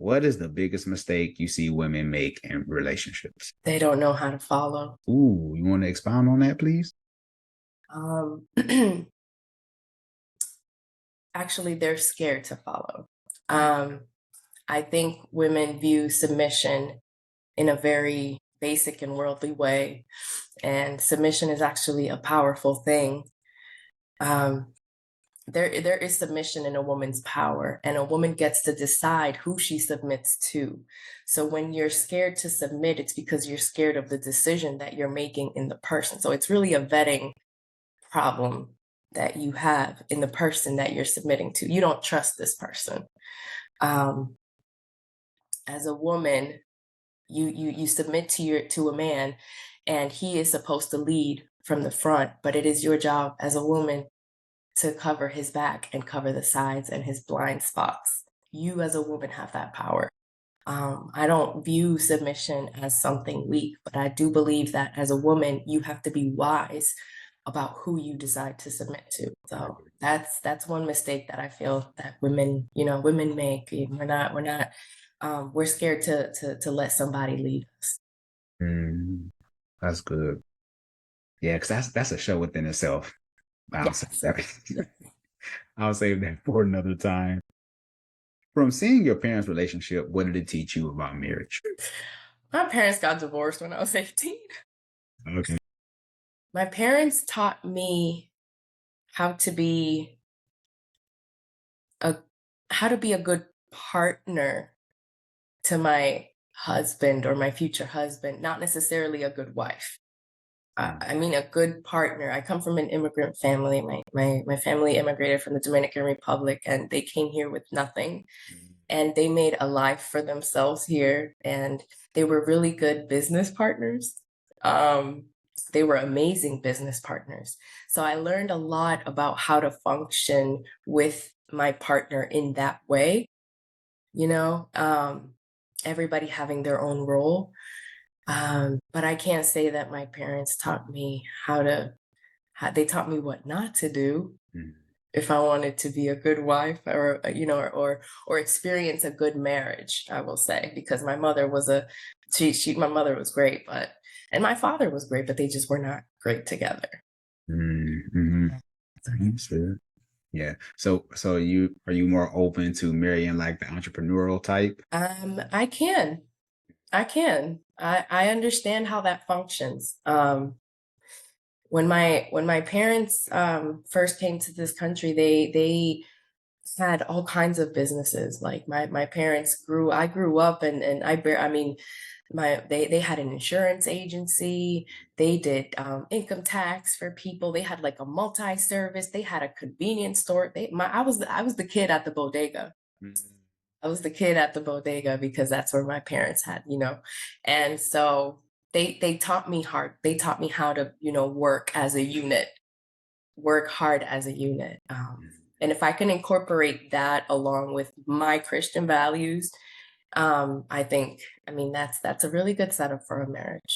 what is the biggest mistake you see women make in relationships? They don't know how to follow. Ooh, you want to expound on that, please? Um, Actually, they're scared to follow. Um, I think women view submission in a very basic and worldly way, and submission is actually a powerful thing. Um, there is submission in a woman's power, and a woman gets to decide who she submits to. So when you're scared to submit, it's because you're scared of the decision that you're making in the person. So it's really a vetting problem that you have in the person that you're submitting to. You don't trust this person. Um, as a woman, you submit to a man, and he is supposed to lead from the front, but it is your job as a woman to cover his back and cover the sides and his blind spots. You as a woman have that power. I don't view submission as something weak, but I do believe that as a woman, you have to be wise about who you decide to submit to. So that's one mistake that I feel that women make. We're scared to let somebody lead us. Mm, that's good. Yeah, because that's a show within itself. I'll say Yes. that. I'll save that for another time. From seeing your parents' relationship, what did it teach you about marriage? My parents got divorced when I was 18. Okay. My parents taught me how to be a how to be a good partner to my husband or my future husband, not necessarily a good wife. Mm, I mean, a good partner. I come from an immigrant family. My family immigrated from the Dominican Republic, and they came here with nothing. And they made a life for themselves here, and they were really good business partners. Um, they were amazing business partners. So I learned a lot about how to function with my partner in that way, you know, everybody having their own role. But I can't say that my parents taught me they taught me what not to do mm, if I wanted to be a good wife or, or experience a good marriage, I will say, because my mother was my mother was great, and my father was great, but they just were not great together. mm. Understood. Yeah. So you are you more open to marrying like the entrepreneurial type? I can, I understand how that functions. When my parents first came to this country, they had all kinds of businesses. Like my parents I grew up, and I mean, they had an insurance agency. They did income tax for people. They had like a multi-service. They had a convenience store. I was the kid at the bodega. Mm, I was the kid at the bodega because that's where my parents had. And so they taught me hard. They taught me how to, work as a unit, work hard as a unit. And if I can incorporate that along with my Christian values, I mean, that's a really good setup for a marriage.